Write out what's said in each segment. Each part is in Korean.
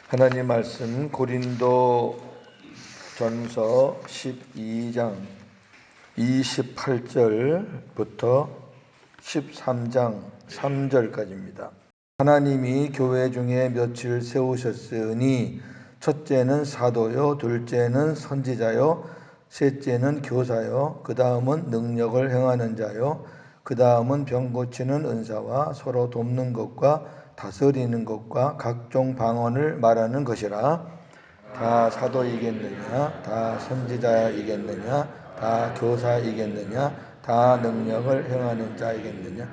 하나님 말씀 고린도 전서 12장 28절부터 13장 3절까지입니다. 하나님이 교회 중에 몇을 세우셨으니 첫째는 사도요, 둘째는 선지자요, 셋째는 교사요, 그 다음은 능력을 행하는 자요, 그 다음은 병 고치는 은사와 서로 돕는 것과 다스리는 것과 각종 방언을 말하는 것이라. 다 사도이겠느냐? 다 선지자이겠느냐? 다 교사이겠느냐? 다 능력을 행하는 자이겠느냐?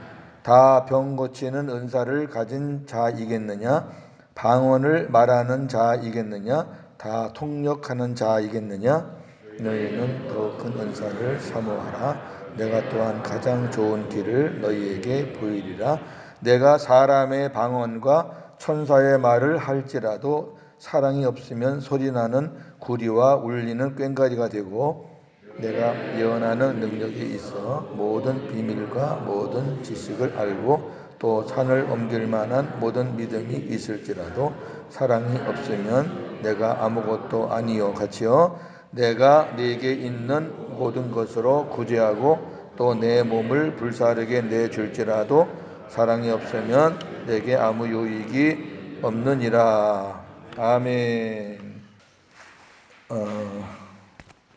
다 병 고치는 은사를 가진 자이겠느냐? 방언을 말하는 자이겠느냐? 다 통역하는 자이겠느냐? 너희는 더 큰 은사를 사모하라. 내가 또한 가장 좋은 길을 너희에게 보이리라. 내가 사람의 방언과 천사의 말을 할지라도 사랑이 없으면 소리나는 구리와 울리는 꽹과리가 되고, 내가 예언하는 능력이 있어 모든 비밀과 모든 지식을 알고 또 산을 옮길 만한 모든 믿음이 있을지라도 사랑이 없으면 내가 아무것도 아니요 같이요. 내가 네게 있는 모든 것으로 구제하고 또 내 몸을 불사르게 내줄지라도 사랑이 없으면 내게 아무 유익이 없느니라. 아멘.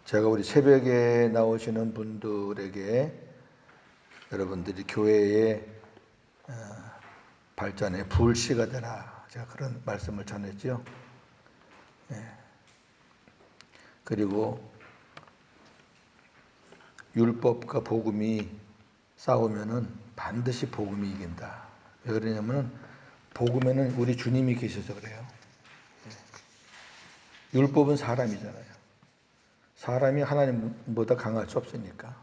제가 우리 새벽에 나오시는 분들에게 여러분들이 교회의 발전에 불씨가 되라, 제가 그런 말씀을 전했죠. 그리고 율법과 복음이 싸우면은 반드시 복음이 이긴다. 왜 그러냐면은 복음에는 우리 주님이 계셔서 그래요. 율법은 사람이잖아요. 사람이 하나님보다 강할 수 없으니까.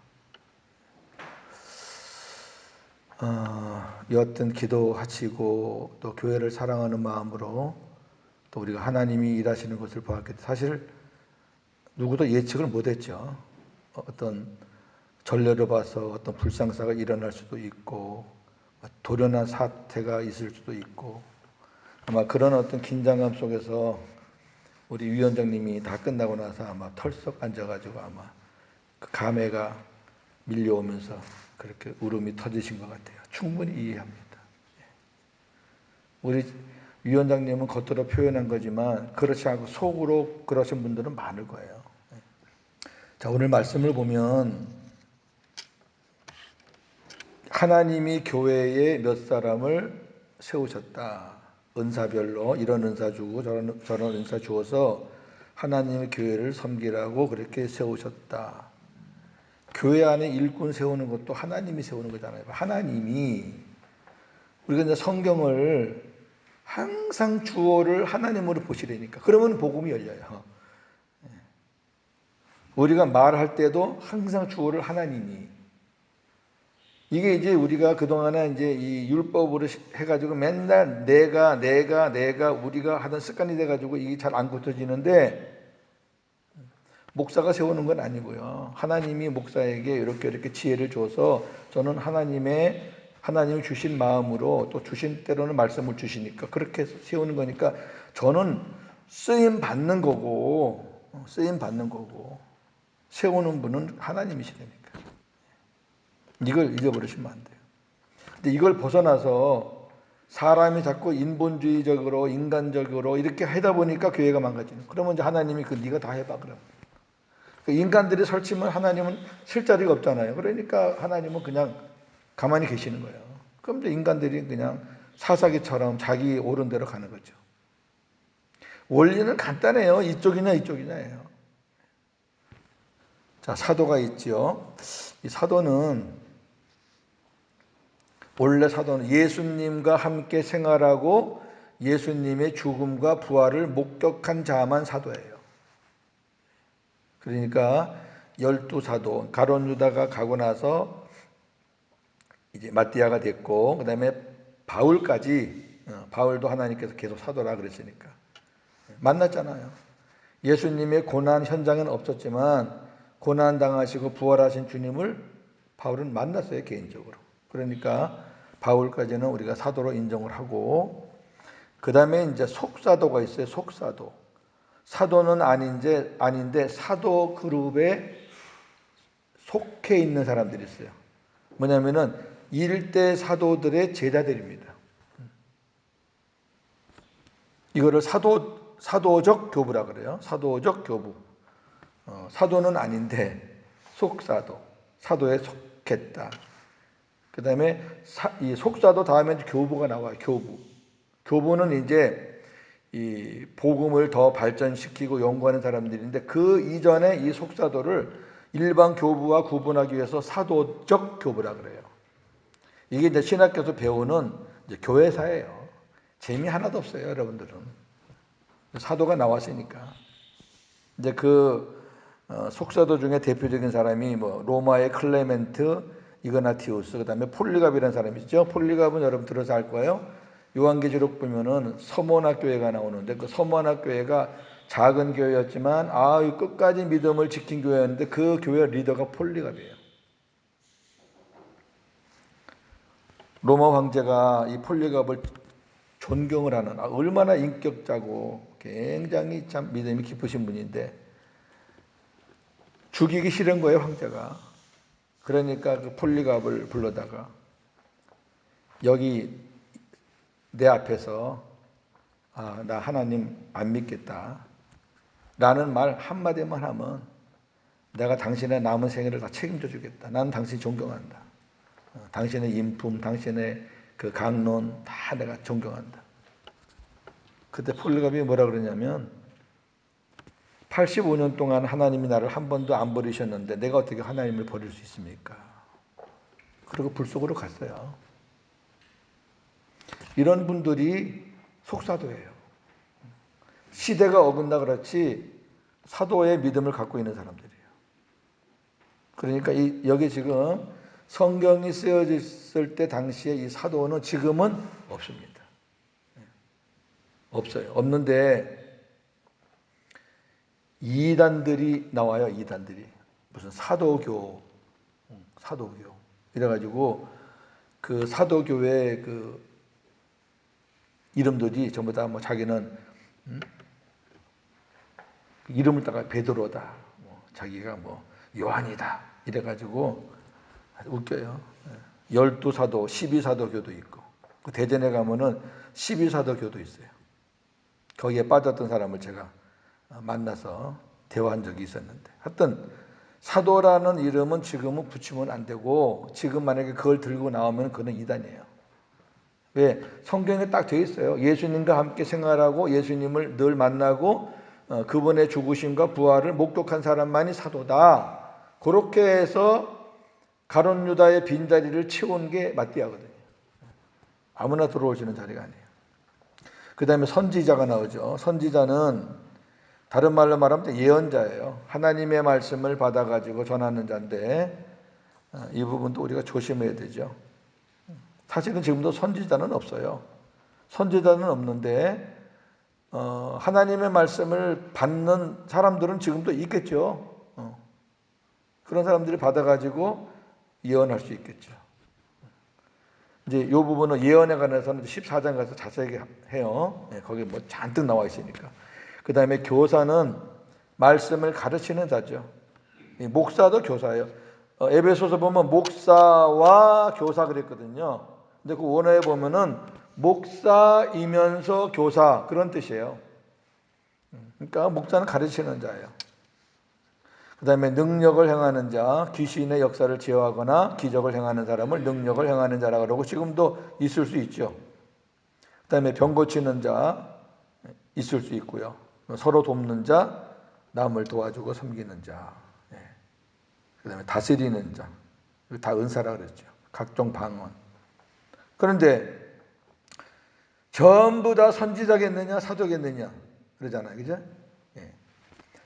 여하튼 기도하시고 또 교회를 사랑하는 마음으로 또 우리가 하나님이 일하시는 것을 보았기 때문에 사실 누구도 예측을 못했죠. 어떤 전례를 봐서 어떤 불상사가 일어날 수도 있고 돌연한 사태가 있을 수도 있고, 아마 그런 어떤 긴장감 속에서 우리 위원장님이 다 끝나고 나서 아마 털썩 앉아가지고 아마 그 감회가 밀려오면서 그렇게 울음이 터지신 것 같아요. 충분히 이해합니다. 우리 위원장님은 겉으로 표현한 거지만 그렇지 않고 속으로 그러신 분들은 많을 거예요. 자, 오늘 말씀을 보면 하나님이 교회에 몇 사람을 세우셨다. 은사별로 이런 은사 주고 저런 은사 주어서 하나님의 교회를 섬기라고 그렇게 세우셨다. 교회 안에 일꾼 세우는 것도 하나님이 세우는 거잖아요. 하나님이, 우리가 이제 성경을 항상 주어를 하나님으로 보시려니까. 그러면 복음이 열려요. 우리가 말할 때도 항상 주어를 하나님이. 이게 이제 우리가 그동안에 이제 이 율법으로 해가지고 맨날 내가 우리가 하던 습관이 돼가지고 이게 잘 안 고쳐지는데, 목사가 세우는 건 아니고요. 하나님이 목사에게 이렇게 지혜를 줘서 저는 하나님이 주신 마음으로 또 주신 때로는 말씀을 주시니까 그렇게 세우는 거니까 저는 쓰임 받는 거고 세우는 분은 하나님이시니까 이걸 잊어버리시면 안 돼요. 근데 이걸 벗어나서 사람이 자꾸 인본주의적으로 인간적으로 이렇게 하다 보니까 교회가 망가지는. 그러면 이제 하나님이 네가 다 해봐 그럼. 인간들이 설치면 하나님은 쉴 자리가 없잖아요. 그러니까 하나님은 그냥 가만히 계시는 거예요. 그럼 이제 인간들이 그냥 사사기처럼 자기 옳은 대로 가는 거죠. 원리는 간단해요. 이쪽이냐 이쪽이냐예요. 자, 사도가 있지요. 이 사도는 원래 사도는 예수님과 함께 생활하고 예수님의 죽음과 부활을 목격한 자만 사도예요. 그러니까 12사도, 가룟 유다가 가고 나서 이제 마띠아가 됐고, 그 다음에 바울까지, 바울도 하나님께서 계속 사도라 그랬으니까 만났잖아요. 예수님의 고난 현장은 없었지만 고난 당하시고 부활하신 주님을 바울은 만났어요, 개인적으로. 그러니까 바울까지는 우리가 사도로 인정을 하고, 다음에 이제 속사도가 있어요. 속사도. 사도는 아닌데 사도 그룹에 속해 있는 사람들이 있어요. 뭐냐면은 일대 사도들의 제자들입니다. 이거를 사도적 교부라 그래요. 사도적 교부. 사도는 아닌데 속사도. 사도에 속했다. 그 다음에 이 속사도 다음에 교부가 나와요. 교부는 이제 이 복음을 더 발전시키고 연구하는 사람들인데 그 이전에 이 속사도를 일반 교부와 구분하기 위해서 사도적 교부라 그래요. 이게 이제 신학교에서 배우는 이제 교회사예요. 재미 하나도 없어요, 여러분들은. 사도가 나왔으니까. 이제 속사도 중에 대표적인 사람이 뭐 로마의 클레멘트, 이그나티우스, 그다음에 폴리갑이라는 사람이 있죠. 폴리갑은 여러분 들어서 알 거예요. 요한계시록 보면은 서모나 교회가 나오는데 그 서모나 교회가 작은 교회였지만 끝까지 믿음을 지킨 교회였는데 그 교회 리더가 폴리갑이에요. 로마 황제가 이 폴리갑을 존경을 하는 얼마나 인격자고 굉장히 참 믿음이 깊으신 분인데 죽이기 싫은 거예요, 황제가. 그러니까 그 폴리갑을 불러다가 여기 내 앞에서 나 하나님 안 믿겠다 라는 말 한마디만 하면 내가 당신의 남은 생애를 다 책임져 주겠다. 나는 당신 존경한다. 당신의 인품, 당신의 그 강론 다 내가 존경한다. 그때 폴리갑이 뭐라 그러냐면 85년 동안 하나님이 나를 한 번도 안 버리셨는데 내가 어떻게 하나님을 버릴 수 있습니까? 그리고 불 속으로 갔어요. 이런 분들이 속사도예요. 시대가 어긋나 그렇지 사도의 믿음을 갖고 있는 사람들이에요. 그러니까 여기 지금 성경이 쓰여졌을 때 당시에 이 사도는 지금은 없습니다. 없어요. 없는데 이단들이 나와요. 이단들이 무슨 사도교 이래가지고 그 사도교의 그 이름들이 전부 다 뭐 자기는 이름을 따가 베드로다, 자기가 뭐 요한이다 이래가지고 웃겨요. 12사도, 12사도교도 있고 그 대전에 가면은 12사도교도 있어요. 거기에 빠졌던 사람을 제가 만나서 대화한 적이 있었는데 하여튼 사도라는 이름은 지금은 붙이면 안 되고 지금 만약에 그걸 들고 나오면 그는 이단이에요. 왜? 성경에 딱 되어 있어요. 예수님과 함께 생활하고 예수님을 늘 만나고 그분의 죽으심과 부활을 목격한 사람만이 사도다. 그렇게 해서 가룟 유다의 빈자리를 채운 게 마띠아거든요. 아무나 들어올 수 있는 자리가 아니에요. 그 다음에 선지자가 나오죠. 선지자는 다른 말로 말하면 예언자예요. 하나님의 말씀을 받아가지고 전하는 자인데 이 부분도 우리가 조심해야 되죠. 사실은 지금도 선지자는 없어요. 선지자는 없는데 하나님의 말씀을 받는 사람들은 지금도 있겠죠. 그런 사람들이 받아가지고 예언할 수 있겠죠. 이제 이 부분은 예언에 관해서는 14장 가서 자세하게 해요. 거기 뭐 잔뜩 나와 있으니까. 그 다음에 교사는 말씀을 가르치는 자죠. 목사도 교사예요. 에베소서 보면 목사와 교사 그랬거든요. 근데 그 원어에 보면은 목사이면서 교사 그런 뜻이에요. 그러니까 목사는 가르치는 자예요. 그 다음에 능력을 행하는 자, 귀신의 역사를 제어하거나 기적을 행하는 사람을 능력을 행하는 자라고 그러고 지금도 있을 수 있죠. 그 다음에 병 고치는 자 있을 수 있고요. 서로 돕는 자, 남을 도와주고 섬기는 자. 그 다음에 다스리는 자. 다 은사라 그랬죠. 각종 방언. 그런데 전부 다 선지자겠느냐 사도겠느냐 그러잖아요. 그죠?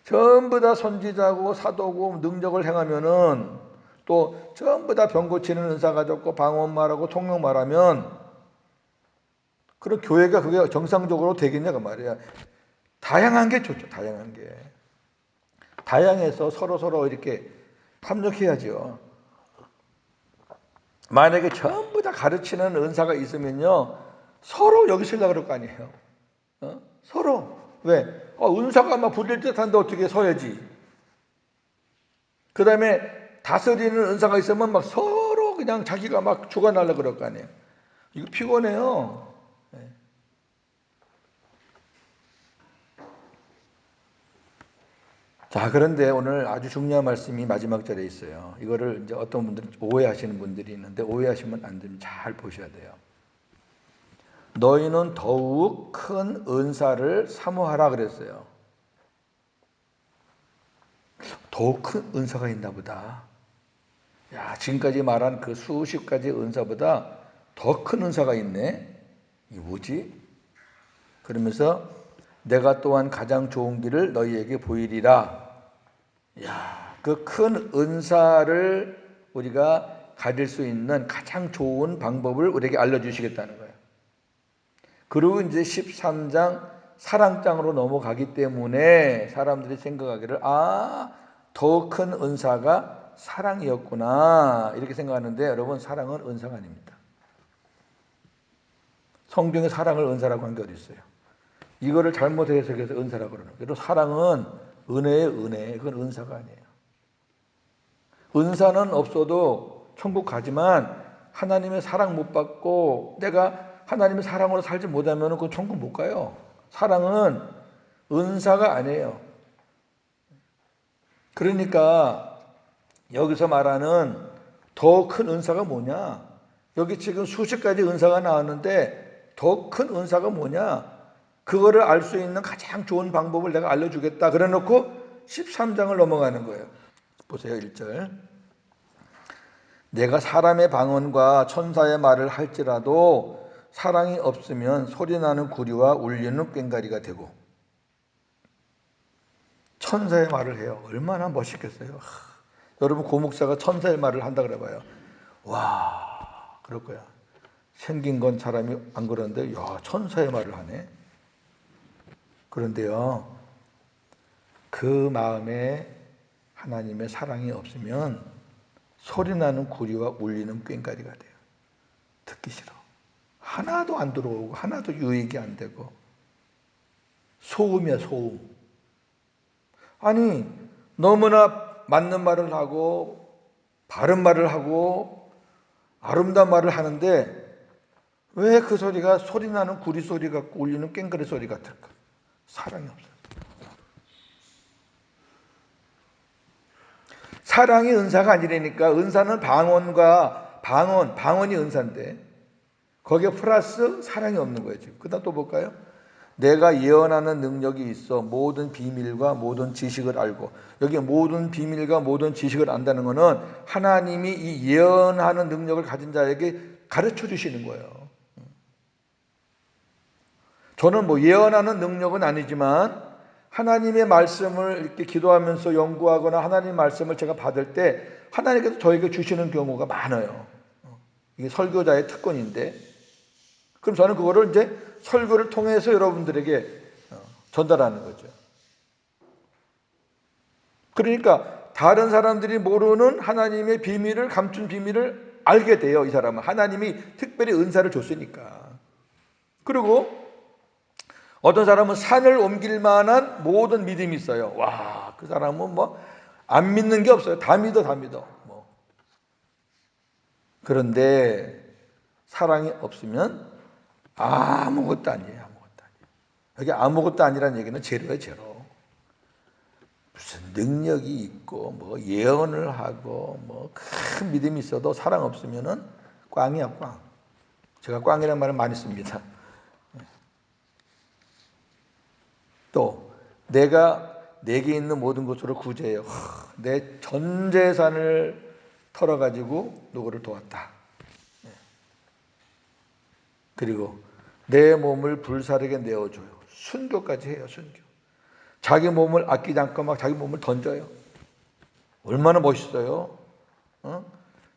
전부 다 선지자고 사도고 능력을 행하면은 또 전부 다 병 고치는 은사 가졌고 방언 말하고 통역 말하면 그런 교회가 그게 정상적으로 되겠냐 그 말이야. 다양한 게 좋죠. 다양한 게. 다양해서 서로 이렇게 협력해야죠. 만약에 전부 다 가르치는 은사가 있으면요 서로 여기 쓰려고 그럴 거 아니에요. 서로. 왜? 은사가 막 부릴 듯한데 어떻게 서야지. 그 다음에 다스리는 은사가 있으면 막 서로 그냥 자기가 막 죽어나려 그럴 거 아니에요. 이거 피곤해요. 네. 자, 그런데 오늘 아주 중요한 말씀이 마지막 절에 있어요. 이거를 이제 어떤 분들은 오해하시는 분들이 있는데 오해하시면 안 됩니다. 잘 보셔야 돼요. 너희는 더욱 큰 은사를 사모하라 그랬어요. 더욱 큰 은사가 있나 보다. 야, 지금까지 말한 그 수십 가지 은사보다 더 큰 은사가 있네. 이게 뭐지? 그러면서 내가 또한 가장 좋은 길을 너희에게 보이리라. 야, 그 큰 은사를 우리가 가질 수 있는 가장 좋은 방법을 우리에게 알려주시겠다는 거예요. 그리고 이제 13장 사랑장으로 넘어가기 때문에 사람들이 생각하기를 더 큰 은사가 사랑이었구나 이렇게 생각하는데 여러분 사랑은 은사가 아닙니다. 성경에 사랑을 은사라고 한 게 어디 있어요? 이거를 잘못 해석해서 은사라고 그러는 거예요. 사랑은 은혜의 은혜, 그건 은사가 아니에요. 은사는 없어도 천국 가지만 하나님의 사랑 못 받고 내가 하나님의 사랑으로 살지 못하면 그건 천국 못 가요. 사랑은 은사가 아니에요. 그러니까 여기서 말하는 더 큰 은사가 뭐냐? 여기 지금 수십 가지 은사가 나왔는데 더 큰 은사가 뭐냐? 그거를 알 수 있는 가장 좋은 방법을 내가 알려주겠다. 그래 놓고 13장을 넘어가는 거예요. 보세요. 1절. 내가 사람의 방언과 천사의 말을 할지라도 사랑이 없으면 소리나는 구리와 울리는 꽹과리가 되고. 천사의 말을 해요. 얼마나 멋있겠어요. 여러분 고목사가 천사의 말을 한다 그래 봐요. 와, 그럴 거야. 생긴 건 사람이 안 그러는데 야, 천사의 말을 하네. 그런데요. 그 마음에 하나님의 사랑이 없으면 소리나는 구리와 울리는 꽹과리가 돼요. 듣기 싫어. 하나도 안 들어오고 하나도 유익이 안 되고 소음이야 소음. 아니 너무나 맞는 말을 하고 바른 말을 하고 아름다운 말을 하는데 왜 그 소리가 소리나는 구리 소리 같고 울리는 꽹과리 소리 같을까? 사랑이 없어요. 사랑이 은사가 아니라니까. 은사는 방언이 은사인데 거기에 플러스 사랑이 없는 거예요. 지금 그다음 또 볼까요? 내가 예언하는 능력이 있어 모든 비밀과 모든 지식을 알고. 여기 모든 비밀과 모든 지식을 안다는 것은 하나님이 이 예언하는 능력을 가진 자에게 가르쳐 주시는 거예요. 저는 뭐 예언하는 능력은 아니지만 하나님의 말씀을 이렇게 기도하면서 연구하거나 하나님의 말씀을 제가 받을 때 하나님께서 저에게 주시는 경우가 많아요. 이게 설교자의 특권인데, 그럼 저는 그거를 이제 설교를 통해서 여러분들에게 전달하는 거죠. 그러니까 다른 사람들이 모르는 하나님의 비밀을, 감춘 비밀을 알게 돼요. 이 사람은 하나님이 특별히 은사를 줬으니까. 그리고 어떤 사람은 산을 옮길 만한 모든 믿음이 있어요. 와, 그 사람은 뭐 안 믿는 게 없어요. 다 믿어, 다 믿어. 뭐. 그런데 사랑이 없으면 아무것도 아니에요. 아무것도 아니에요. 여기 아무것도 아니라는 얘기는 제로예요, 제로. 무슨 능력이 있고 뭐 예언을 하고 뭐 큰 믿음이 있어도 사랑 없으면은 꽝이야, 꽝. 제가 꽝이라는 말을 많이 씁니다. 또 내가 내게 있는 모든 것으로 구제해요. 내 전 재산을 털어가지고 누구를 도왔다. 그리고 내 몸을 불사르게 내어줘요. 순교까지 해요. 순교. 자기 몸을 아끼지 않고 막 자기 몸을 던져요. 얼마나 멋있어요.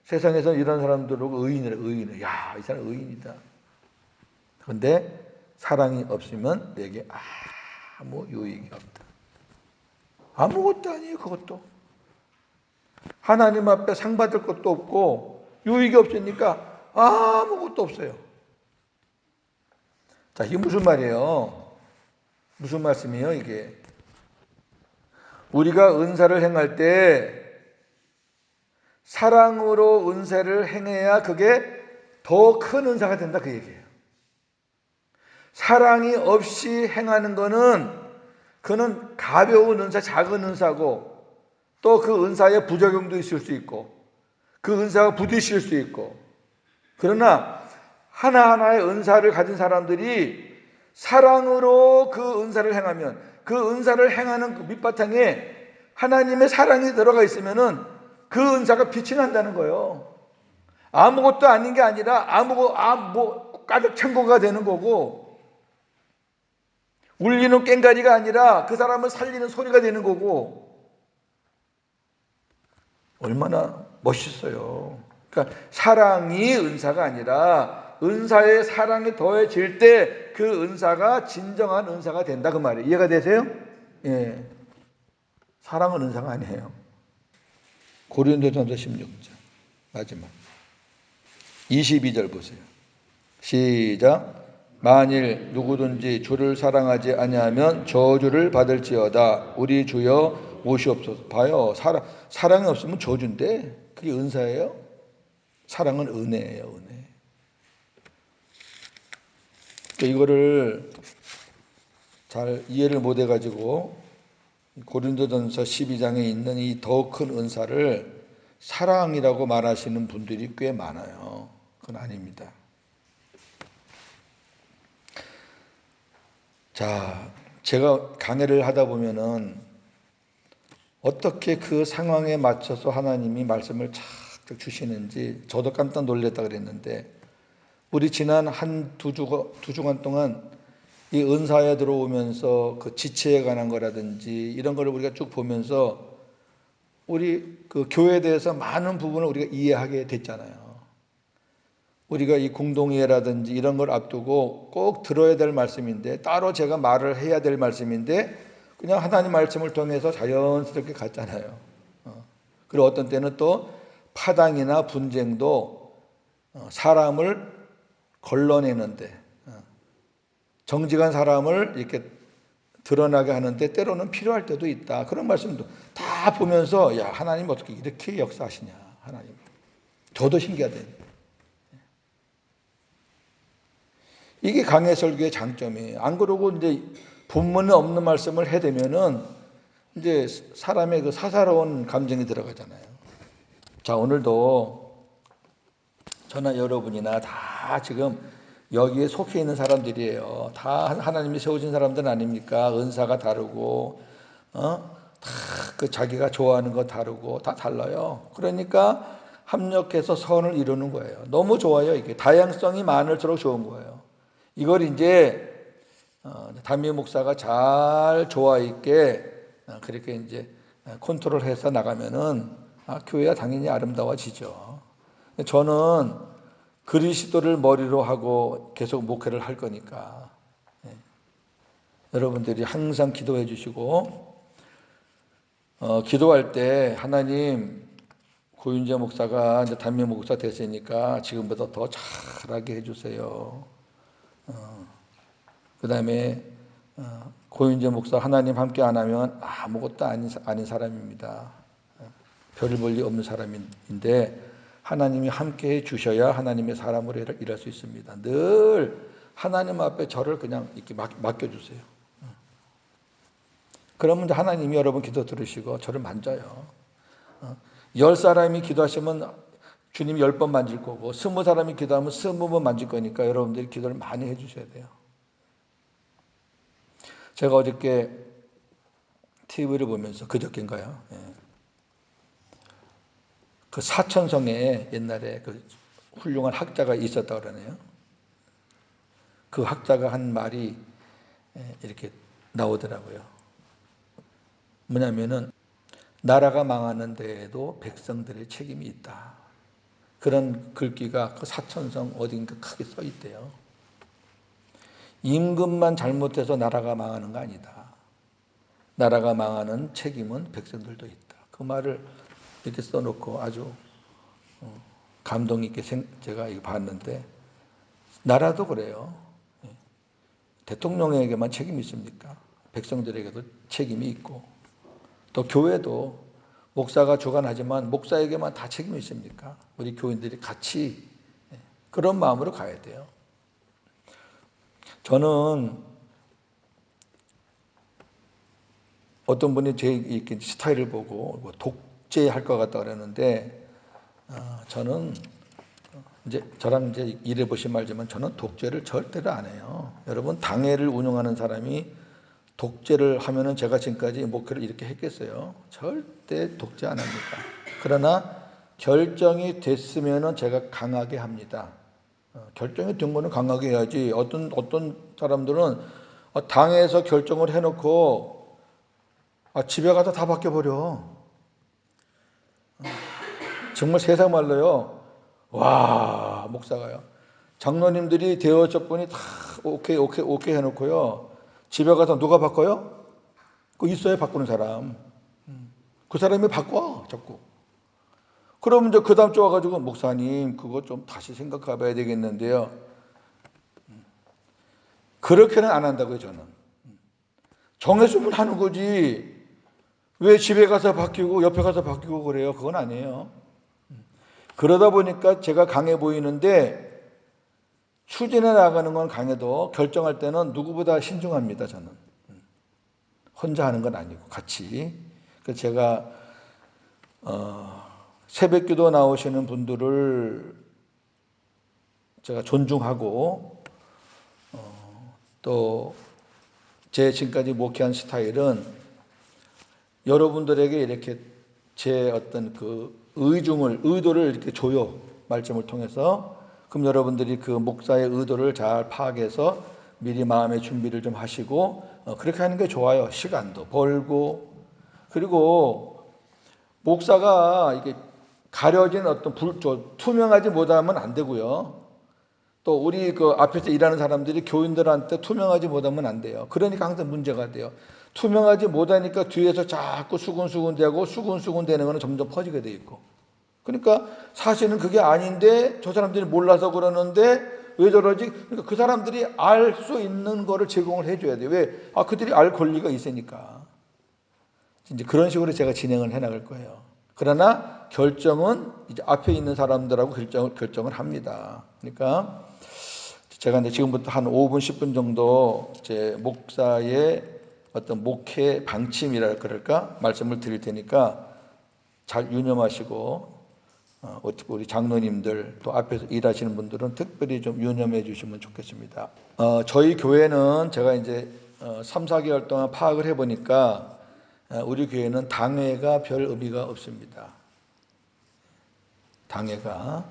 세상에서 이런 사람들하고 의인이래. 야, 이 사람 의인이다. 그런데 사랑이 없으면 내게 아무 유익이 없다. 아무것도 아니에요. 그것도. 하나님 앞에 상 받을 것도 없고 유익이 없으니까 아무것도 없어요. 자, 이게 무슨 말이에요? 무슨 말씀이에요, 이게? 우리가 은사를 행할 때 사랑으로 은사를 행해야 그게 더 큰 은사가 된다, 그 얘기예요. 사랑이 없이 행하는 거는 그는 가벼운 은사, 작은 은사고 또 그 은사에 부작용도 있을 수 있고 그 은사가 부딪힐 수 있고, 그러나 하나하나의 은사를 가진 사람들이 사랑으로 그 은사를 행하면 그 은사를 행하는 그 밑바탕에 하나님의 사랑이 들어가 있으면은 그 은사가 빛이 난다는 거예요. 아무것도 아닌 게 아니라 가득 찬 거가 되는 거고, 울리는 꽹과리가 아니라 그 사람을 살리는 소리가 되는 거고, 얼마나 멋있어요. 그러니까 사랑이 은사가 아니라 은사에 사랑이 더해질 때 그 은사가 진정한 은사가 된다, 그 말이에요. 이해가 되세요? 예. 사랑은 은사가 아니에요. 고린도전서 16장 마지막 22절 보세요. 시작. 만일 누구든지 주를 사랑하지 아니하면 저주를 받을지어다. 우리 주여 오시옵소서. 봐요. 사랑이 없으면 저주인데 그게 은사예요? 사랑은 은혜예요, 은혜. 그러니까 이거를 잘 이해를 못 해가지고 고린도전서 12장에 있는 이 더 큰 은사를 사랑이라고 말하시는 분들이 꽤 많아요. 그건 아닙니다. 자, 제가 강의를 하다 보면은 어떻게 그 상황에 맞춰서 하나님이 말씀을 착 주시는지 저도 깜짝 놀랐다 그랬는데, 우리 지난 두 주간 동안 이 은사에 들어오면서 그 지체에 관한 거라든지 이런 거를 우리가 쭉 보면서 우리 그 교회에 대해서 많은 부분을 우리가 이해하게 됐잖아요. 우리가 이 공동회라든지 이런 걸 앞두고 꼭 들어야 될 말씀인데, 따로 제가 말을 해야 될 말씀인데 그냥 하나님 말씀을 통해서 자연스럽게 갔잖아요. 그리고 어떤 때는 또 파당이나 분쟁도 사람을 걸러내는데, 정직한 사람을 이렇게 드러나게 하는데 때로는 필요할 때도 있다. 그런 말씀도 다 보면서, 야, 하나님 어떻게 이렇게 역사하시냐, 하나님. 저도 신기하대요. 이게 강해 설교의 장점이에요. 안 그러고 이제 본문에 없는 말씀을 해대면은 이제 사람의 그 사사로운 감정이 들어가잖아요. 자, 오늘도 저나 여러분이나 다 지금 여기에 속해 있는 사람들이에요. 다 하나님이 세우신 사람들 아닙니까? 은사가 다르고, 다 그 자기가 좋아하는 거 다르고 다 달라요. 그러니까 합력해서 선을 이루는 거예요. 너무 좋아요. 이게 다양성이 많을수록 좋은 거예요. 이걸 이제 담임 목사가 잘 조화 있게 그렇게 이제 컨트롤해서 나가면은 교회가 당연히 아름다워지죠. 저는 그리스도를 머리로 하고 계속 목회를 할 거니까 여러분들이 항상 기도해 주시고, 기도할 때 하나님, 고윤재 목사가 이제 담임 목사 됐으니까 지금보다 더 잘하게 해주세요. 그 다음에 고윤재 목사 하나님 함께 안 하면 아무것도 아닌 사람입니다. 별 볼 일 없는 사람인데 하나님이 함께 해 주셔야 하나님의 사람으로 일할 수 있습니다. 늘 하나님 앞에 저를 그냥 이렇게 맡겨주세요. 그러면 하나님이 여러분 기도 들으시고 저를 만져요. 10사람이 기도하시면 주님이 10번 만질 거고 20사람이 기도하면 20번 만질 거니까 여러분들이 기도를 많이 해주셔야 돼요. 제가 어저께 TV를 보면서, 그저께인가요? 그 사천성에 옛날에 그 훌륭한 학자가 있었다고 그러네요. 그 학자가 한 말이 이렇게 나오더라고요. 뭐냐면은 나라가 망하는 데에도 백성들의 책임이 있다. 그런 글귀가 그 사천성 어딘가 크게 써 있대요. 임금만 잘못해서 나라가 망하는 거 아니다. 나라가 망하는 책임은 백성들도 있다. 그 말을 이렇게 써놓고 아주 감동 있게 제가 이거 봤는데, 나라도 그래요. 대통령에게만 책임이 있습니까? 백성들에게도 책임이 있고 또 교회도 목사가 주관하지만 목사에게만 다 책임이 있습니까? 우리 교인들이 같이 그런 마음으로 가야 돼요. 저는 어떤 분이 제 이렇게 스타일을 보고 뭐 독재할 것 같다 그랬는데 저는 이제 저랑 이제 일해 보신 말지만 저는 독재를 절대로 안 해요. 여러분 당회를 운영하는 사람이 독재를 하면은 제가 지금까지 목회를 이렇게 했겠어요? 절대 독재 안 합니다. 그러나 결정이 됐으면은 제가 강하게 합니다. 결정이 된 거는 강하게 해야지. 어떤 사람들은 당에서 결정을 해놓고 집에 가서 다 바뀌어버려. 정말 세상 말로요. 와, 목사가요. 장로님들이 대여섯 분이 다 오케이 해놓고요. 집에 가서 누가 바꿔요? 그 있어요, 바꾸는 사람. 그 사람이 바꿔, 자꾸. 그러면 이제 그 다음 주 와가지고, 목사님, 그거 좀 다시 생각해 봐야 되겠는데요. 그렇게는 안 한다고요, 저는. 정했으면 하는 거지. 왜 집에 가서 바뀌고, 옆에 가서 바뀌고 그래요? 그건 아니에요. 그러다 보니까 제가 강해 보이는데, 추진해 나가는 건 강해도 결정할 때는 누구보다 신중합니다, 저는. 혼자 하는 건 아니고, 같이. 그래서 제가, 새벽 기도 나오시는 분들을 제가 존중하고, 또, 제 지금까지 목회한 스타일은 여러분들에게 이렇게 제 어떤 그 의도를 이렇게 줘요. 말씀을 통해서. 그럼 여러분들이 그 목사의 의도를 잘 파악해서 미리 마음의 준비를 좀 하시고, 그렇게 하는 게 좋아요. 시간도 벌고. 그리고 목사가 이게 가려진 어떤 투명하지 못하면 안 되고요. 또 우리 그 앞에서 일하는 사람들이 교인들한테 투명하지 못하면 안 돼요. 그러니까 항상 문제가 돼요. 투명하지 못하니까 뒤에서 자꾸 수군수군대고 수군수군대는 거는 점점 퍼지게 돼 있고. 그러니까 사실은 그게 아닌데 저 사람들이 몰라서 그러는데 왜 저러지? 그러니까 그 사람들이 알 수 있는 거를 제공을 해줘야 돼요. 왜? 그들이 알 권리가 있으니까. 이제 그런 식으로 제가 진행을 해 나갈 거예요. 그러나 결정은 이제 앞에 있는 사람들하고 결정을 합니다. 그러니까 제가 이제 지금부터 한 5분, 10분 정도 제 목사의 어떤 목회 방침이라 그럴까? 말씀을 드릴 테니까 잘 유념하시고, 우리 장로님들 또 앞에서 일하시는 분들은 특별히 좀 유념해 주시면 좋겠습니다. 저희 교회는 제가 이제 3, 4개월 동안 파악을 해 보니까 우리 교회는 당회가 별 의미가 없습니다. 당회가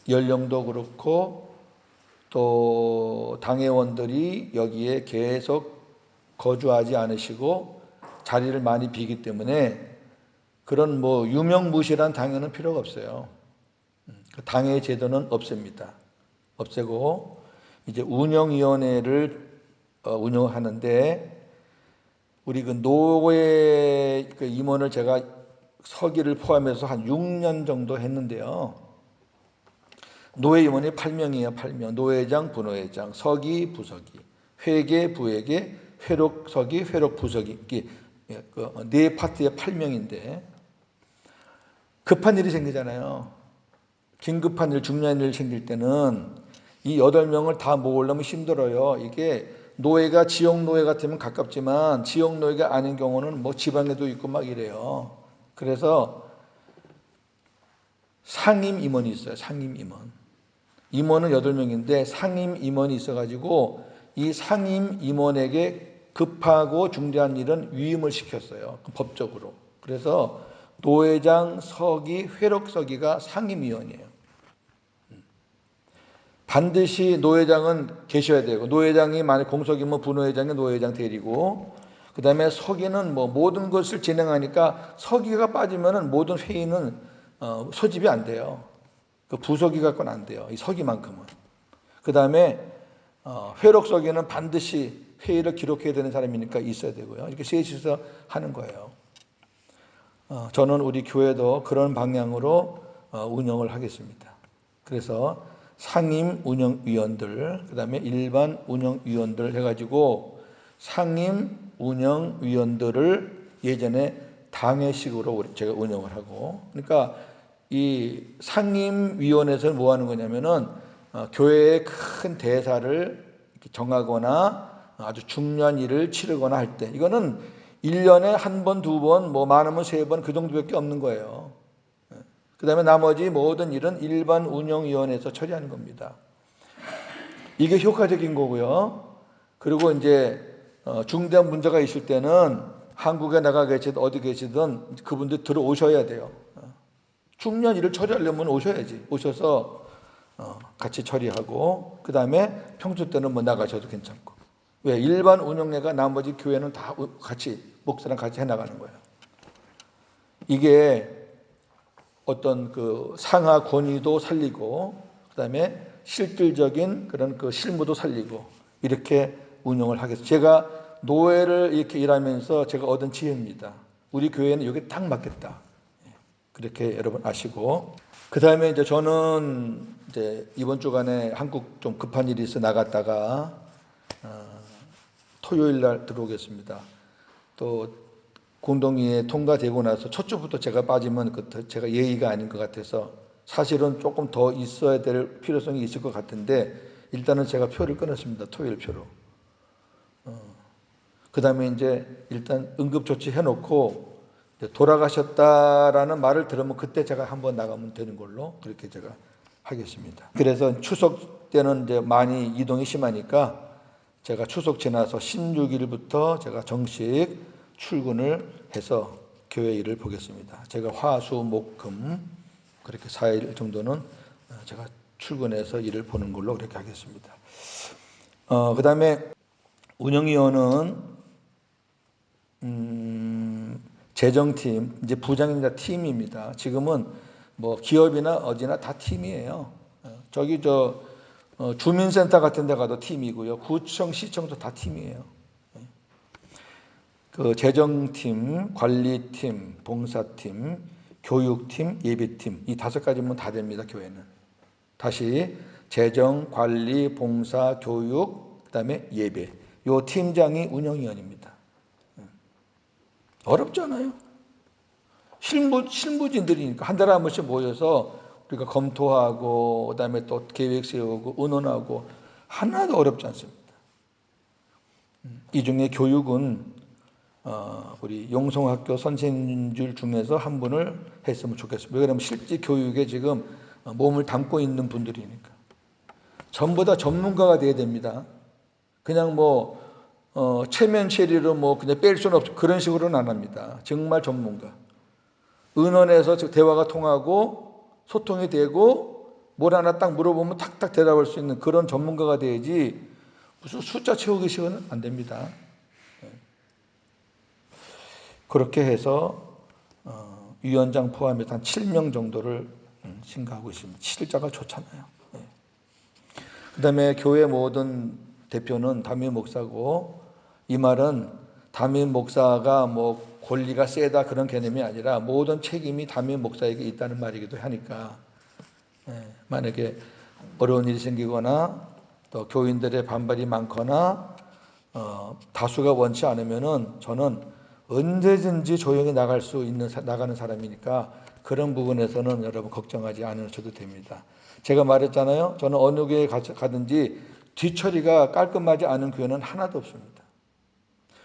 연령도 그렇고 또 당회원들이 여기에 계속 거주하지 않으시고 자리를 많이 비기 때문에 그런 뭐 유명무실한 당회는 필요가 없어요. 당회 제도는 없습니다. 없애고 이제 운영위원회를 운영하는데 우리 그 노회 그 임원을 제가 서기를 포함해서 한 6년 정도 했는데요. 노회 임원이 8명이에요. 8명. 노회장, 부노회장, 서기, 부서기, 회계, 부회계, 회록, 서기, 회록, 부서기. 네 파트에 8명인데 급한 일이 생기잖아요. 긴급한 일, 중요한 일 생길 때는 이 8명을 다 모으려면 힘들어요. 이게 노예가 지역 노예 같으면 가깝지만 지역 노예가 아닌 경우는 뭐 지방에도 있고 막 이래요. 그래서 상임 임원이 있어요. 상임 임원. 임원은 8명인데 상임 임원이 있어가지고 이 상임 임원에게 급하고 중대한 일은 위임을 시켰어요. 법적으로. 그래서 노회장, 서기, 회록서기가 상임위원이에요. 반드시 노회장은 계셔야 되고 노회장이 만약 공석이면 부노회장이 노회장 데리고 그 다음에 서기는 뭐 모든 것을 진행하니까 서기가 빠지면은 모든 회의는 소집이 안 돼요. 그 부서기 갖고는 안 돼요. 이 서기만큼은. 그 다음에 회록서기는 반드시 회의를 기록해야 되는 사람이니까 있어야 되고요. 이렇게 셋이서 하는 거예요. 저는 우리 교회도 그런 방향으로 운영을 하겠습니다. 그래서 상임 운영위원들, 그 다음에 일반 운영위원들 해가지고 상임 운영위원들을 예전에 당회식으로 제가 운영을 하고, 그러니까 이 상임위원회에서는 뭐 하는 거냐면은 교회의 큰 대사를 정하거나 아주 중요한 일을 치르거나 할 때, 이거는 1년에 한 번, 두 번, 뭐 많으면 세 번 그 정도밖에 없는 거예요. 그 다음에 나머지 모든 일은 일반 운영위원회에서 처리하는 겁니다. 이게 효과적인 거고요. 그리고 이제 중대한 문제가 있을 때는 한국에 나가 계시든 어디 계시든 그분들 들어오셔야 돼요. 중요한 일을 처리하려면 오셔야지. 오셔서 같이 처리하고, 그 다음에 평소 때는 뭐 나가셔도 괜찮고. 왜? 일반 운영회가 나머지 교회는 다 같이 목사랑 같이 해나가는 거예요. 이게 어떤 그 상하 권위도 살리고, 그 다음에 실질적인 그런 그 실무도 살리고, 이렇게 운영을 하겠습니다. 제가 노회를 이렇게 일하면서 제가 얻은 지혜입니다. 우리 교회는 여기 딱 맞겠다. 그렇게 여러분 아시고, 그 다음에 이제 저는 이제 이번 주간에 한국 좀 급한 일이 있어 나갔다가 토요일 날 들어오겠습니다. 또 공동위에 통과되고 나서 첫 주부터 제가 빠지면 제가 예의가 아닌 것 같아서 사실은 조금 더 있어야 될 필요성이 있을 것 같은데 일단은 제가 표를 끊었습니다. 토요일 표로. 그 다음에 이제 일단 응급조치 해놓고 돌아가셨다라는 말을 들으면 그때 제가 한번 나가면 되는 걸로 그렇게 제가 하겠습니다. 그래서 추석 때는 이제 많이 이동이 심하니까 제가 추석 지나서 16일부터 제가 정식 출근을 해서 교회 일을 보겠습니다. 제가 화, 수, 목, 금 그렇게 4일 정도는 제가 출근해서 일을 보는 걸로 그렇게 하겠습니다. 그 다음에 운영위원은 재정팀, 이제 부장이나 팀입니다. 지금은 뭐 기업이나 어디나 다 팀이에요. 저기 주민센터 같은 데 가도 팀이고요. 구청, 시청도 다 팀이에요. 그 재정팀, 관리팀, 봉사팀, 교육팀, 예배팀 이 5가지면 다 됩니다. 교회는. 다시 재정, 관리, 봉사, 교육, 그다음에 예배. 요 팀장이 운영위원입니다. 어렵잖아요. 실무진들이니까 한 달에 한 번씩 모여서 우리가 검토하고 그다음에 또 계획 세우고 의논하고 하나도 어렵지 않습니다. 이 중에 교육은 우리 용성학교 선생님들 중에서 한 분을 했으면 좋겠습니다. 왜냐하면 실제 교육에 지금 몸을 담고 있는 분들이니까. 전부 다 전문가가 돼야 됩니다. 그냥 뭐 체면 체리로 뭐 그냥 뺄 수는 없고 그런 식으로는 안 합니다. 정말 전문가. 의논해서 대화가 통하고 소통이 되고 뭘 하나 딱 물어보면 탁탁 대답할 수 있는 그런 전문가가 돼야지 무슨 숫자 채우기 식은 안 됩니다. 그렇게 해서 위원장 포함해서 한 7명 정도를 생각하고 있습니다. 7자가 좋잖아요. 그 다음에 교회 모든 대표는 담임 목사고, 이 말은 담임 목사가 뭐 권리가 세다 그런 개념이 아니라 모든 책임이 담임 목사에게 있다는 말이기도 하니까 만약에 어려운 일이 생기거나 또 교인들의 반발이 많거나 다수가 원치 않으면은 저는 언제든지 조용히 나가는 사람이니까 그런 부분에서는 여러분 걱정하지 않으셔도 됩니다. 제가 말했잖아요. 저는 어느 교회 가든지 뒤처리가 깔끔하지 않은 교회는 하나도 없습니다.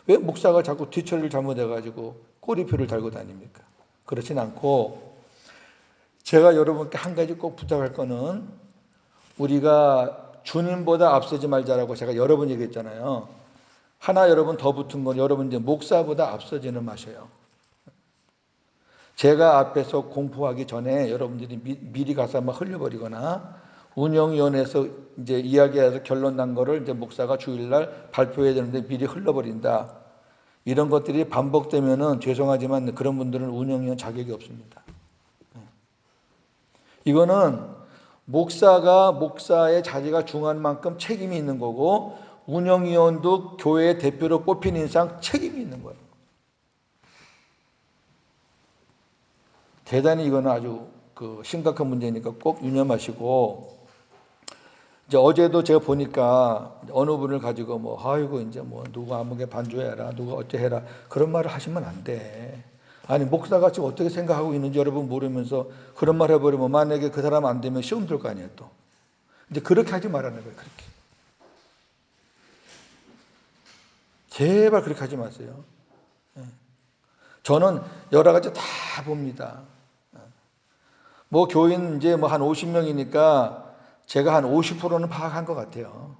왜 목사가 자꾸 뒤처리를 잘못해가지고 꼬리표를 달고 다닙니까? 그렇진 않고, 제가 여러분께 한 가지 꼭 부탁할 거는 우리가 주님보다 앞서지 말자라고 제가 여러 번 얘기했잖아요. 하나 여러분 더 붙은 건 여러분 이제 목사보다 앞서지는 마셔요. 제가 앞에서 공포하기 전에 여러분들이 미리 가서 막 흘려버리거나 운영위원회에서 이제 이야기해서 결론 난 거를 이제 목사가 주일날 발표해야 되는데 미리 흘러버린다. 이런 것들이 반복되면은 죄송하지만 그런 분들은 운영위원 자격이 없습니다. 이거는 목사가 목사의 자리가 중요한 만큼 책임이 있는 거고 운영위원도 교회의 대표로 뽑힌 이상 책임이 있는 거예요. 대단히 이거는 아주 심각한 문제니까 꼭 유념하시고, 이제 어제도 제가 보니까 어느 분을 가지고 뭐 아이고 이제 뭐 누가 아무게 반주해라, 누가 어째 해라 그런 말을 하시면 안 돼. 아니 목사가 지금 어떻게 생각하고 있는지 여러분 모르면서 그런 말 해버리면 만약에 그 사람 안 되면 시험 들 거 아니에요 또. 이제 그렇게 하지 말라는 거예요. 그렇게. 제발 그렇게 하지 마세요. 저는 여러 가지 다 봅니다. 뭐 교인 이제 뭐 한 50명이니까 제가 한 50%는 파악한 것 같아요.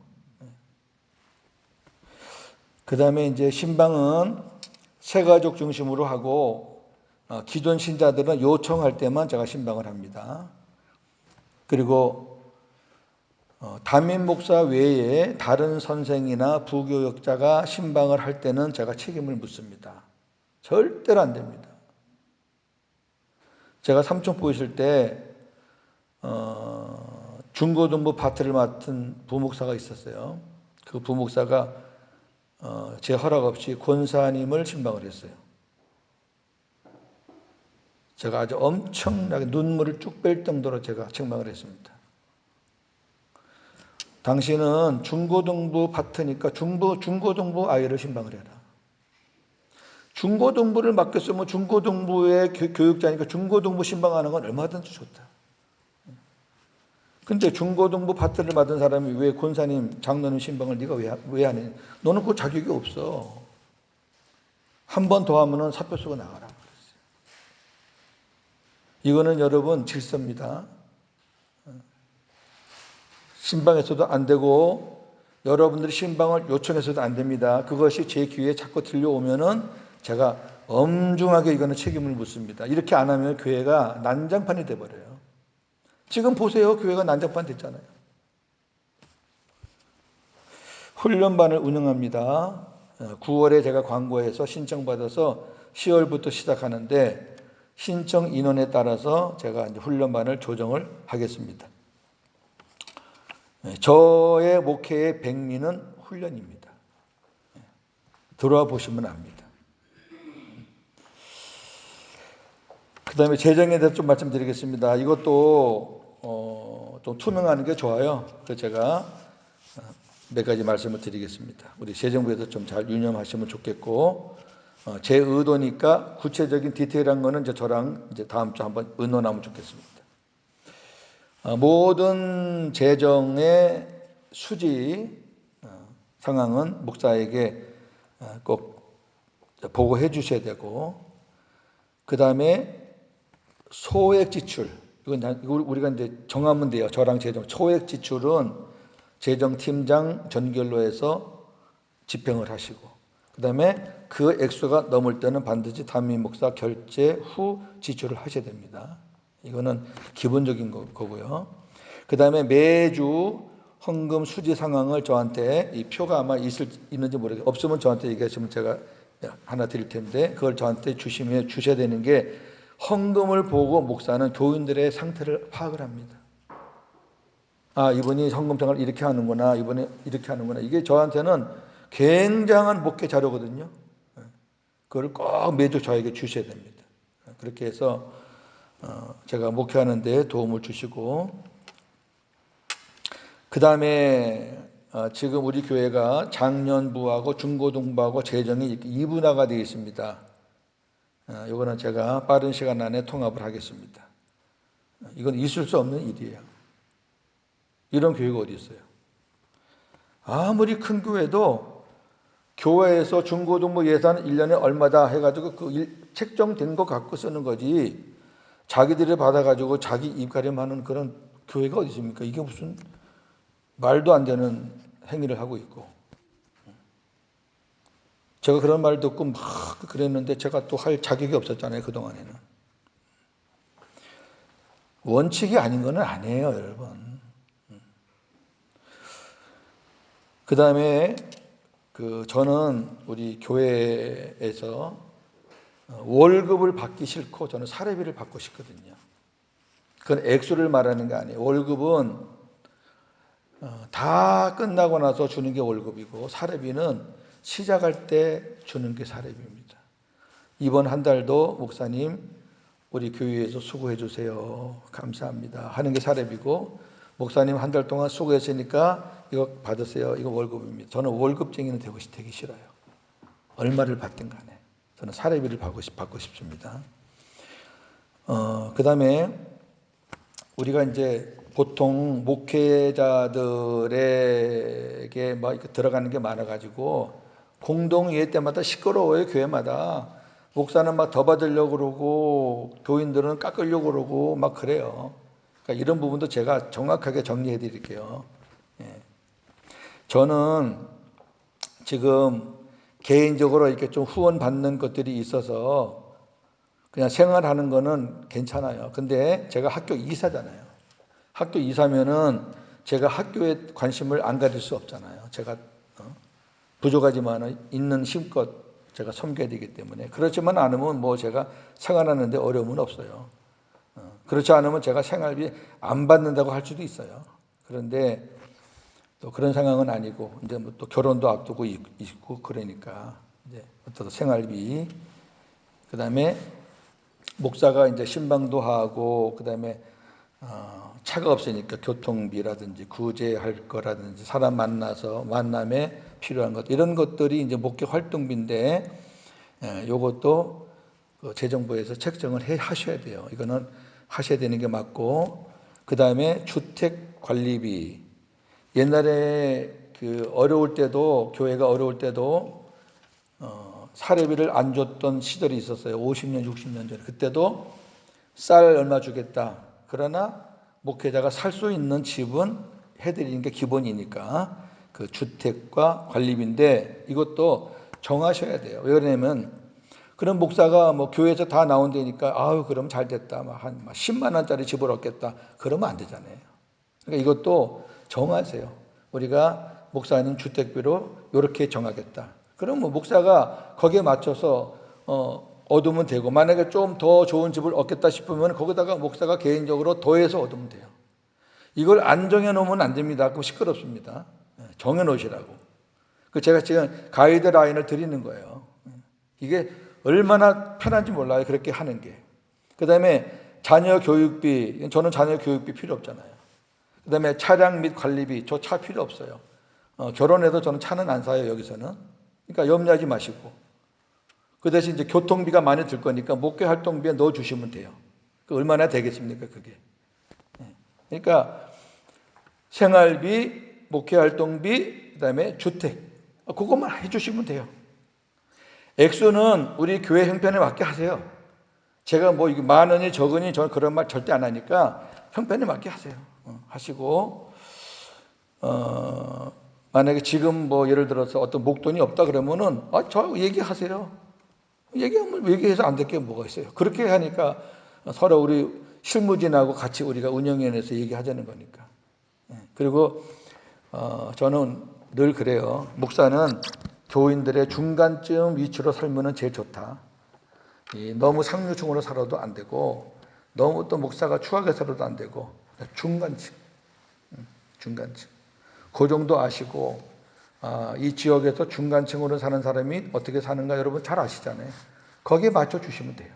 그 다음에 이제 신방은 새가족 중심으로 하고 기존 신자들은 요청할 때만 제가 신방을 합니다. 그리고 담임 목사 외에 다른 선생이나 부교역자가 신방을 할 때는 제가 책임을 묻습니다. 절대로 안 됩니다. 제가 삼천포 있을 때 중고등부 파트를 맡은 부목사가 있었어요. 그 부목사가 제 허락 없이 권사님을 신방을 했어요. 제가 아주 엄청나게 눈물을 쭉 뺄 정도로 제가 책망을 했습니다. 당신은 중고등부 파트니까 중고등부 아이를 신방을 해라. 중고등부를 맡겼으면 중고등부의 교육자니까 중고등부 신방하는 건 얼마든지 좋다. 근데 중고등부 파트를 맡은 사람이 왜 권사님, 장로님 신방을 네가 왜 하느냐? 너는 그 자격이 없어. 한 번 더 하면은 사표 쓰고 나가라. 이거는 여러분 질서입니다. 신방에서도 안 되고 여러분들이 신방을 요청해서도 안 됩니다. 그것이 제 귀에 자꾸 들려오면은 제가 엄중하게 이거는 책임을 묻습니다. 이렇게 안 하면 교회가 난장판이 돼버려요. 지금 보세요. 교회가 난장판 됐잖아요. 훈련반을 운영합니다. 9월에 제가 광고해서 신청받아서 10월부터 시작하는데 신청 인원에 따라서 제가 이제 훈련반을 조정을 하겠습니다. 저의 목회의 백미는 훈련입니다. 들어와 보시면 압니다. 그 다음에 재정에 대해서 좀 말씀드리겠습니다. 이것도 좀 투명하는 게 좋아요. 그래서 제가 몇 가지 말씀을 드리겠습니다. 우리 재정부에서 좀 잘 유념하시면 좋겠고, 제 의도니까 구체적인 디테일한 거는 이제 저랑 이제 다음 주 한번 의논하면 좋겠습니다. 모든 재정의 수지 상황은 목사에게 꼭 보고해 주셔야 되고, 그 다음에 소액 지출, 이건 우리가 이제 정하면 돼요. 저랑 재정. 소액 지출은 재정팀장 전결로 해서 집행을 하시고, 그 다음에 그 액수가 넘을 때는 반드시 담임 목사 결제 후 지출을 하셔야 됩니다. 이거는 기본적인 거고요. 그 다음에 매주 헌금 수지 상황을 저한테, 이 표가 아마 있는지 모르겠어요. 없으면 저한테 얘기하시면 제가 하나 드릴 텐데, 그걸 저한테 주셔야 되는 게, 헌금을 보고 목사는 교인들의 상태를 파악을 합니다. 아, 이분이 헌금 생활을 이렇게 하는구나, 이분이 이렇게 하는구나. 이게 저한테는 굉장한 목회 자료거든요. 그걸 꼭 매주 저에게 주셔야 됩니다. 그렇게 해서 제가 목회하는 데 도움을 주시고, 그 다음에 지금 우리 교회가 장년부하고 중고등부하고 재정이 이렇게 이분화가 되어 있습니다. 이거는 제가 빠른 시간 안에 통합을 하겠습니다. 이건 있을 수 없는 일이에요. 이런 교회가 어디 있어요? 아무리 큰 교회도 교회에서 중고등부 예산 1년에 얼마다 해가지고 책정된 거 갖고 쓰는 거지, 자기들이 받아가지고 자기 입 가림하는 그런 교회가 어디 있습니까? 이게 무슨 말도 안 되는 행위를 하고 있고, 제가 그런 말 듣고 막 그랬는데 제가 또 할 자격이 없었잖아요. 그동안에는. 원칙이 아닌 건 아니에요, 여러분. 그 다음에 저는 우리 교회에서 월급을 받기 싫고 저는 사례비를 받고 싶거든요. 그건 액수를 말하는 게 아니에요. 월급은 다 끝나고 나서 주는 게 월급이고, 사례비는 시작할 때 주는 게 사례비입니다. 이번 한 달도 목사님 우리 교회에서 수고해 주세요, 감사합니다 하는 게 사례비고, 목사님 한 달 동안 수고했으니까 이거 받으세요. 이거 월급입니다. 저는 월급쟁이는 되기 싫어요. 얼마를 받든 간에 저는 사례비를 받고 싶습니다. 그 다음에 우리가 이제 보통 목회자들에게 막 이렇게 들어가는 게 많아가지고 공동 예배 때마다 시끄러워요. 교회마다 목사는 막 더 받으려고 그러고 교인들은 깎으려고 그러고 막 그래요. 그러니까 이런 부분도 제가 정확하게 정리해 드릴게요. 예. 저는 지금 개인적으로 이렇게 좀 후원 받는 것들이 있어서 그냥 생활하는 거는 괜찮아요. 근데 제가 학교 이사잖아요. 학교 이사면은 제가 학교에 관심을 안 가질 수 없잖아요. 제가 부족하지만 있는 힘껏 제가 섬겨야 되기 때문에 그렇지만 않으면 뭐 제가 생활하는데 어려움은 없어요. 그렇지 않으면 제가 생활비 안 받는다고 할 수도 있어요. 그런데 또 그런 상황은 아니고 이제 뭐 또 결혼도 앞두고 있고 그러니까 이제 어떤 생활비 그다음에 목사가 이제 신방도 하고 그다음에 차가 없으니까 교통비라든지 구제할 거라든지 사람 만남에 필요한 것 이런 것들이 이제 목회 활동비인데 요것도 재정부에서 책정을 하셔야 돼요. 이거는 하셔야 되는 게 맞고 그 다음에 주택 관리비 옛날에 그 어려울 때도 교회가 어려울 때도 사례비를 안 줬던 시절이 있었어요. 50년 60년 전에 그때도 쌀 얼마 주겠다. 그러나 목회자가 살 수 있는 집은 해드리는 게 기본이니까 그 주택과 관리비인데 이것도 정하셔야 돼요. 왜 그러냐면 그런 목사가 뭐 교회에서 다 나온다니까 아유 그럼 잘 됐다 한 10만 원짜리 집을 얻겠다 그러면 안 되잖아요. 그러니까 이것도 정하세요. 우리가 목사님 주택비로 이렇게 정하겠다. 그럼 뭐 목사가 거기에 맞춰서 얻으면 되고 만약에 좀 더 좋은 집을 얻겠다 싶으면 거기다가 목사가 개인적으로 더해서 얻으면 돼요. 이걸 안 정해 놓으면 안 됩니다. 그럼 시끄럽습니다. 정해 놓으시라고. 그 제가 지금 가이드라인을 드리는 거예요. 이게 얼마나 편한지 몰라요. 그렇게 하는 게. 그 다음에 자녀 교육비, 저는 자녀 교육비 필요 없잖아요. 그 다음에 차량 및 관리비, 저 차 필요 없어요. 결혼해도 저는 차는 안 사요, 여기서는. 그러니까 염려하지 마시고. 그 대신 이제 교통비가 많이 들 거니까 목회 활동비에 넣어 주시면 돼요. 그 얼마나 되겠습니까, 그게. 그러니까 생활비, 목회 활동비, 그 다음에 주택. 그것만 해 주시면 돼요. 액수는 우리 교회 형편에 맞게 하세요. 제가 뭐 이게 만 원이 적으니 저는 그런 말 절대 안 하니까 형편에 맞게 하세요. 하시고 만약에 지금 뭐 예를 들어서 어떤 목돈이 없다 그러면은 저 얘기하세요. 얘기해서 안 될 게 뭐가 있어요. 그렇게 하니까 서로 우리 실무진하고 같이 우리가 운영위원회에서 얘기하자는 거니까. 그리고 저는 늘 그래요. 목사는 교인들의 중간쯤 위치로 살면은 제일 좋다. 너무 상류층으로 살아도 안 되고 너무 또 목사가 추하게 살아도 안 되고 중간층. 그 정도 아시고 이 지역에서 중간층으로 사는 사람이 어떻게 사는가 여러분 잘 아시잖아요. 거기에 맞춰 주시면 돼요.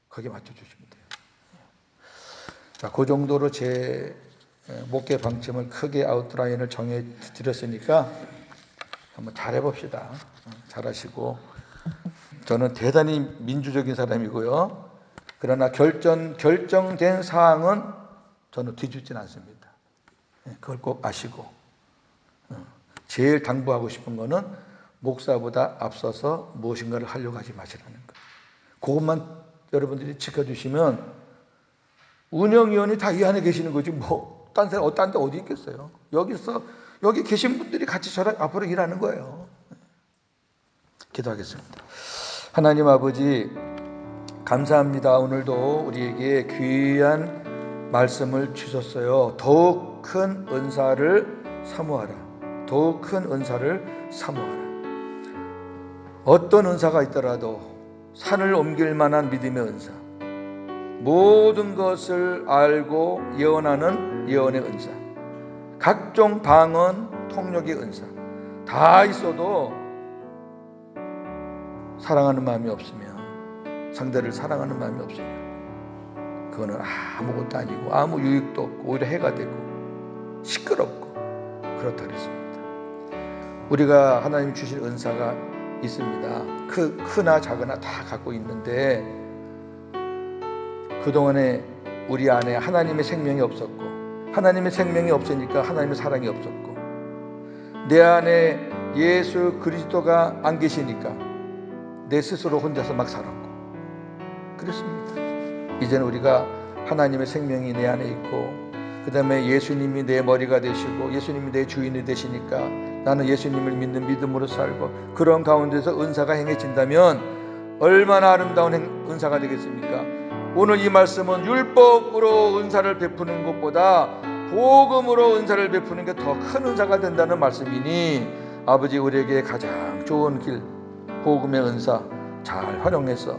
거기에 맞춰 주시면 돼요. 자, 그 정도로 제 목회 방침을 크게 아웃라인을 정해 드렸으니까 한번 잘해 봅시다. 잘하시고 저는 대단히 민주적인 사람이고요. 그러나 결정된 사항은 저는 뒤집진 않습니다. 그걸 꼭 아시고 제일 당부하고 싶은 거는 목사보다 앞서서 무엇인가를 하려고 하지 마시라는 거예요. 그것만 여러분들이 지켜주시면 운영위원이 다 이 안에 계시는 거지 뭐 딴 데 어디 있겠어요. 여기 계신 분들이 같이 저랑 앞으로 일하는 거예요. 기도하겠습니다. 하나님 아버지 감사합니다. 오늘도 우리에게 귀한 말씀을 주셨어요. 더욱 큰 은사를 사모하라. 더욱 큰 은사를 사모하라. 어떤 은사가 있더라도 산을 옮길 만한 믿음의 은사, 모든 것을 알고 예언하는 예언의 은사, 각종 방언, 통역의 은사 다 있어도 사랑하는 마음이 없으면, 상대를 사랑하는 마음이 없으면 그거는 아무것도 아니고 아무 유익도 없고 오히려 해가 되고 시끄럽고 그렇다 그랬습니다. 우리가 하나님 주신 은사가 있습니다. 크나 작으나 다 갖고 있는데 그동안에 우리 안에 하나님의 생명이 없었고, 하나님의 생명이 없으니까 하나님의 사랑이 없었고, 내 안에 예수 그리스도가 안 계시니까 내 스스로 혼자서 막 살았고 그렇습니다. 이제는 우리가 하나님의 생명이 내 안에 있고, 그 다음에 예수님이 내 머리가 되시고 예수님이 내 주인이 되시니까 나는 예수님을 믿는 믿음으로 살고, 그런 가운데서 은사가 행해진다면 얼마나 아름다운 은사가 되겠습니까? 오늘 이 말씀은 율법으로 은사를 베푸는 것보다 복음으로 은사를 베푸는 게 더 큰 은사가 된다는 말씀이니, 아버지 우리에게 가장 좋은 길, 복음의 은사 잘 활용해서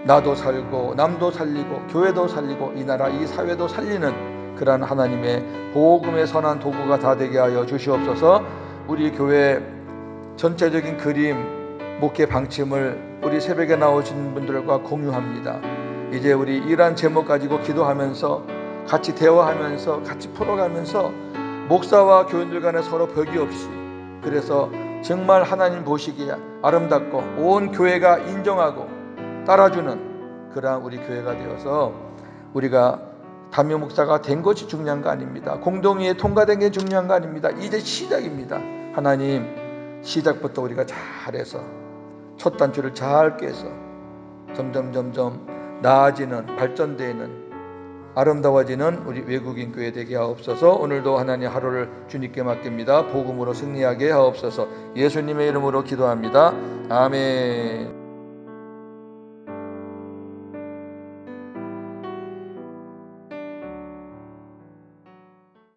나도 살고 남도 살리고 교회도 살리고 이 나라 이 사회도 살리는 그러한 하나님의 복음의 선한 도구가 다 되게 하여 주시옵소서. 우리 교회 전체적인 그림, 목회 방침을 우리 새벽에 나오신 분들과 공유합니다. 이제 우리 이러한 제목 가지고 기도하면서 같이 대화하면서 같이 풀어가면서 목사와 교인들 간에 서로 벽이 없이, 그래서 정말 하나님 보시기에 아름답고 온 교회가 인정하고 따라주는 그러한 우리 교회가 되어서, 우리가 담임 목사가 된 것이 중요한 거 아닙니다. 공동회에 통과된 게 중요한 거 아닙니다. 이제 시작입니다. 하나님, 시작부터 우리가 잘해서 첫 단추를 잘 깨서 점점 나아지는, 발전되는, 아름다워지는 우리 외국인 교회 되게 하옵소서. 오늘도 하나님 하루를 주님께 맡깁니다. 복음으로 승리하게 하옵소서. 예수님의 이름으로 기도합니다. 아멘.